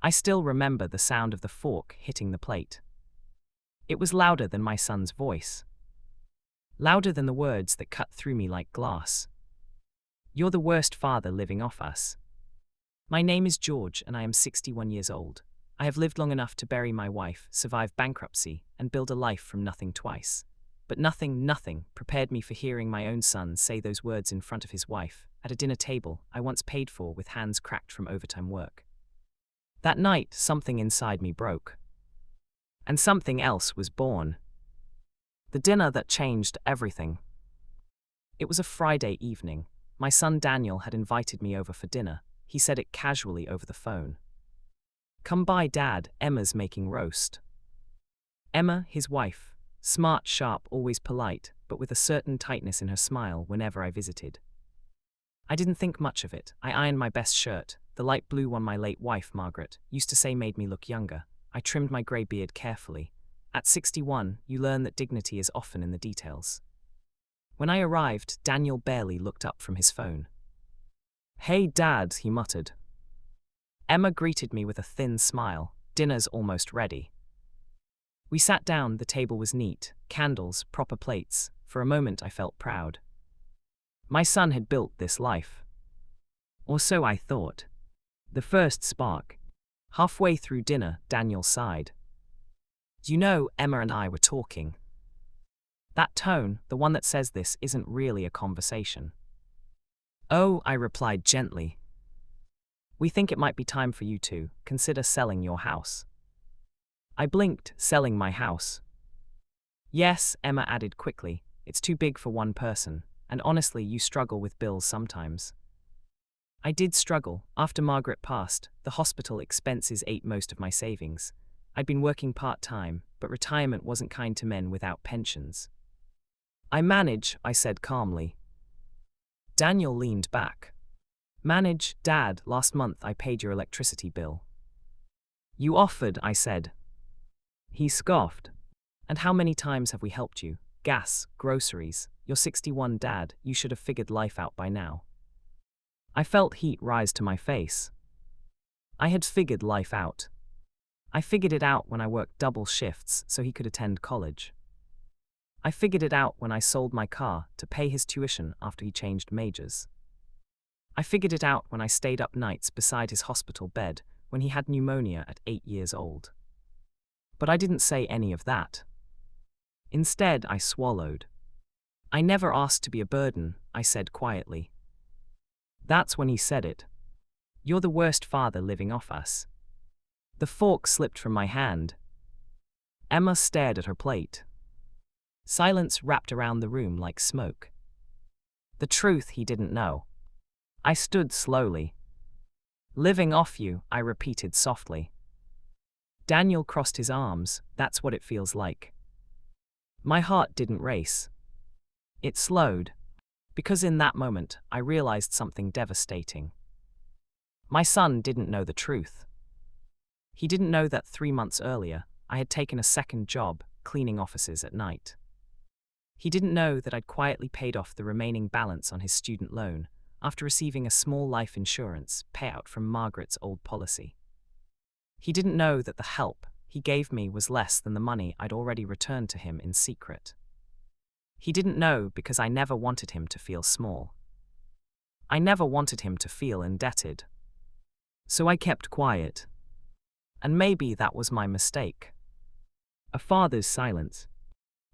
I still remember the sound of the fork hitting the plate. It was louder than my son's voice. Louder than the words that cut through me like glass. "You're the worst father living off us." My name is George and I am 61 years old. I have lived long enough to bury my wife, survive bankruptcy, and build a life from nothing twice. But nothing prepared me for hearing my own son say those words in front of his wife, at a dinner table I once paid for with hands cracked from overtime work. That night, something inside me broke. And something else was born. The dinner that changed everything. It was a Friday evening. My son Daniel had invited me over for dinner. He said it casually over the phone. "Come by, Dad, Emma's making roast." Emma, his wife. Smart, sharp, always polite, but with a certain tightness in her smile whenever I visited. I didn't think much of it. I ironed my best shirt, the light blue one my late wife, Margaret, used to say made me look younger. I trimmed my grey beard carefully. At 61, you learn that dignity is often in the details. When I arrived, Daniel barely looked up from his phone. "Hey, Dad," he muttered. Emma greeted me with a thin smile. "Dinner's almost ready." We sat down, the table was neat, candles, proper plates. For a moment I felt proud. My son had built this life. Or so I thought. The first spark. Halfway through dinner, Daniel sighed. "You know, Emma and I were talking." That tone, the one that says this isn't really a conversation. "Oh," I replied gently. "We think it might be time for you to consider selling your house." I blinked. "Selling my house?" "Yes," Emma added quickly. "It's too big for one person, and honestly, you struggle with bills sometimes." I did struggle. After Margaret passed, the hospital expenses ate most of my savings. I'd been working part-time, but retirement wasn't kind to men without pensions. "I manage," I said calmly. Daniel leaned back. "Manage, Dad, last month I paid your electricity bill." "You offered," I said. He scoffed. "And how many times have we helped you? Gas, groceries. You're 61, Dad, you should have figured life out by now." I felt heat rise to my face. I had figured life out. I figured it out when I worked double shifts so he could attend college. I figured it out when I sold my car to pay his tuition after he changed majors. I figured it out when I stayed up nights beside his hospital bed when he had pneumonia at 8 years old. But I didn't say any of that. Instead, I swallowed. "I never asked to be a burden," I said quietly. That's when he said it. "You're the worst father living off us." The fork slipped from my hand. Emma stared at her plate. Silence wrapped around the room like smoke. The truth he didn't know. I stood slowly. "Living off you," I repeated softly. Daniel crossed his arms. "That's what it feels like." My heart didn't race. It slowed. Because in that moment, I realized something devastating. My son didn't know the truth. He didn't know that 3 months earlier, I had taken a second job, cleaning offices at night. He didn't know that I'd quietly paid off the remaining balance on his student loan after receiving a small life insurance payout from Margaret's old policy. He didn't know that the help he gave me was less than the money I'd already returned to him in secret. He didn't know because I never wanted him to feel small. I never wanted him to feel indebted. So I kept quiet. And maybe that was my mistake. A father's silence.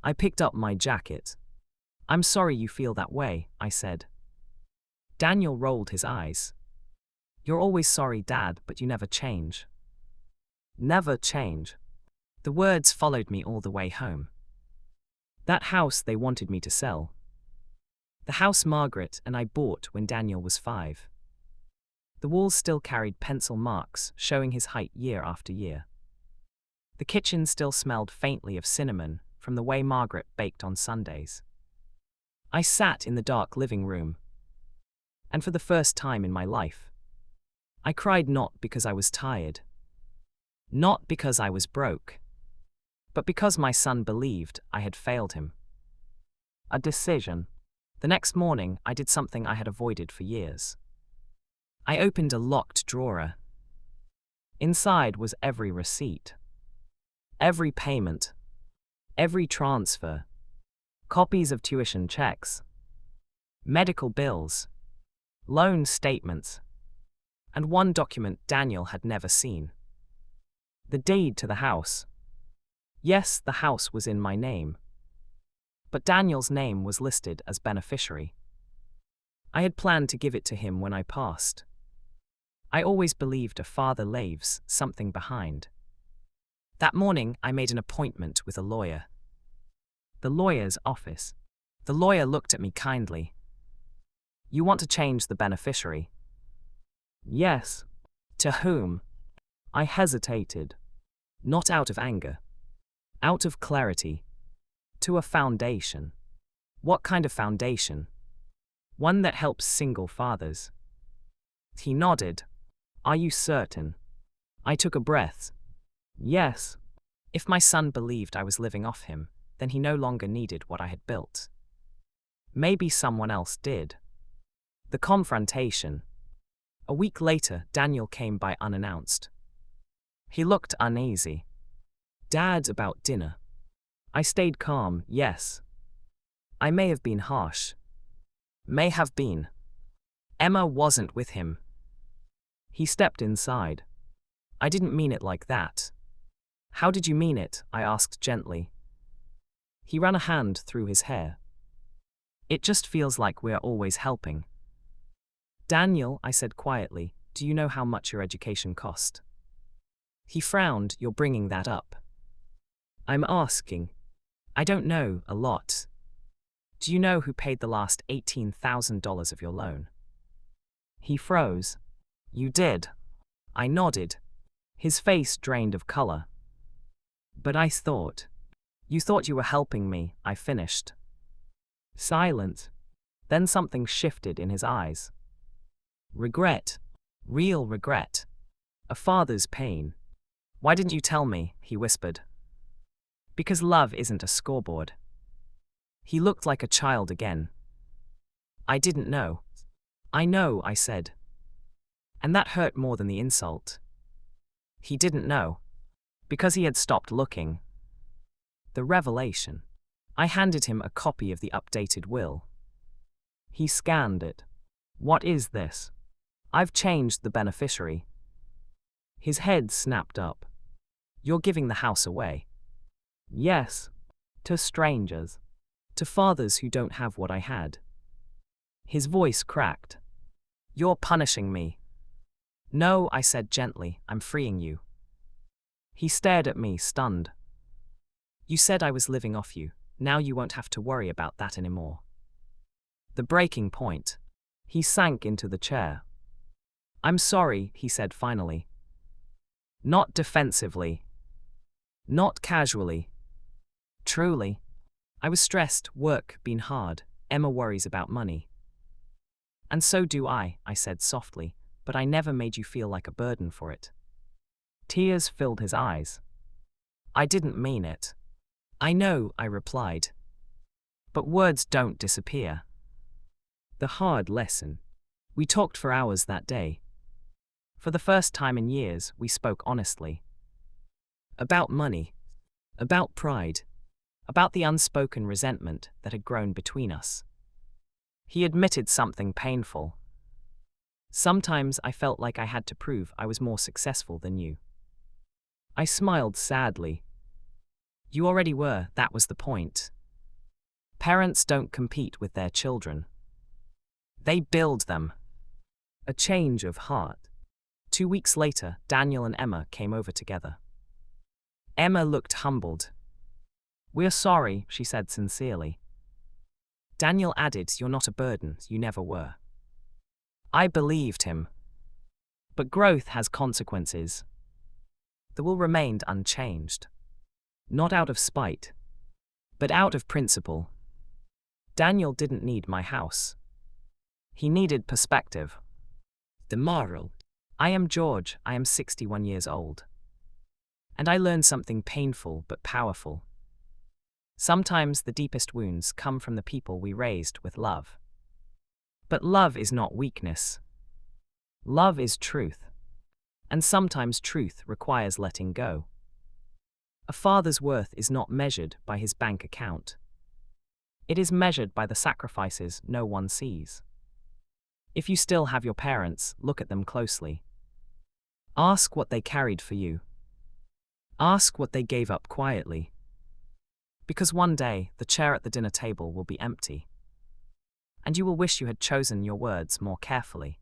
I picked up my jacket. "I'm sorry you feel that way," I said. Daniel rolled his eyes. "You're always sorry, Dad, but you never change." Never change. The words followed me all the way home. That house they wanted me to sell. The house Margaret and I bought when Daniel was 5. The walls still carried pencil marks showing his height year after year. The kitchen still smelled faintly of cinnamon from the way Margaret baked on Sundays. I sat in the dark living room. And for the first time in my life, I cried not because I was tired. Not because I was broke, but because my son believed I had failed him. A decision. The next morning, I did something I had avoided for years. I opened a locked drawer. Inside was every receipt, every payment, every transfer, copies of tuition checks, medical bills, loan statements, and one document Daniel had never seen. The deed to the house. Yes, the house was in my name, but Daniel's name was listed as beneficiary. I had planned to give it to him when I passed. I always believed a father leaves something behind. That morning, I made an appointment with a lawyer. The lawyer's office. The lawyer looked at me kindly. You want to change the beneficiary? Yes. To whom? I hesitated. Not out of anger. Out of clarity. To a foundation. What kind of foundation? One that helps single fathers. He nodded. Are you certain? I took a breath. Yes. If my son believed I was living off him, then he no longer needed what I had built. Maybe someone else did. The confrontation. A week later, Daniel came by unannounced. He looked uneasy. Dad, about dinner. I stayed calm, yes. I may have been harsh. May have been. Emma wasn't with him. He stepped inside. I didn't mean it like that. How did you mean it? I asked gently. He ran a hand through his hair. It just feels like we're always helping. Daniel, I said quietly, do you know how much your education cost? He frowned. You're bringing that up. I'm asking. I don't know, a lot. Do you know who paid the last $18,000 of your loan? He froze. You did. I nodded. His face drained of color. But I thought. You thought you were helping me, I finished. Silence. Then something shifted in his eyes. Regret. Real regret. A father's pain. Why didn't you tell me? He whispered. Because love isn't a scoreboard. He looked like a child again. I didn't know. I know, I said. And that hurt more than the insult. He didn't know. Because he had stopped looking. The revelation. I handed him a copy of the updated will. He scanned it. What is this? I've changed the beneficiary. His head snapped up. You're giving the house away. Yes. To strangers. To fathers who don't have what I had. His voice cracked. You're punishing me. No, I said gently, I'm freeing you. He stared at me, stunned. You said I was living off you. Now you won't have to worry about that anymore. The breaking point. He sank into the chair. I'm sorry, he said finally. Not defensively. Not casually. Truly. I was stressed, work been hard, Emma worries about money. And so do I said softly, but I never made you feel like a burden for it. Tears filled his eyes. I didn't mean it. I know, I replied. But words don't disappear. The hard lesson. We talked for hours that day. For the first time in years, we spoke honestly. About money. About pride. About the unspoken resentment that had grown between us. He admitted something painful. Sometimes I felt like I had to prove I was more successful than you. I smiled sadly. You already were, that was the point. Parents don't compete with their children. They build them. A change of heart. 2 weeks later, Daniel and Emma came over together. Emma looked humbled. We're sorry, she said sincerely. Daniel added, you're not a burden, you never were. I believed him. But growth has consequences. The will remained unchanged. Not out of spite, but out of principle. Daniel didn't need my house. He needed perspective. The moral. I am George, I am 61 years old. And I learned something painful but powerful. Sometimes the deepest wounds come from the people we raised with love. But love is not weakness. Love is truth. And sometimes truth requires letting go. A father's worth is not measured by his bank account. It is measured by the sacrifices no one sees. If you still have your parents, look at them closely. Ask what they carried for you. Ask what they gave up quietly. Because one day, the chair at the dinner table will be empty. And you will wish you had chosen your words more carefully.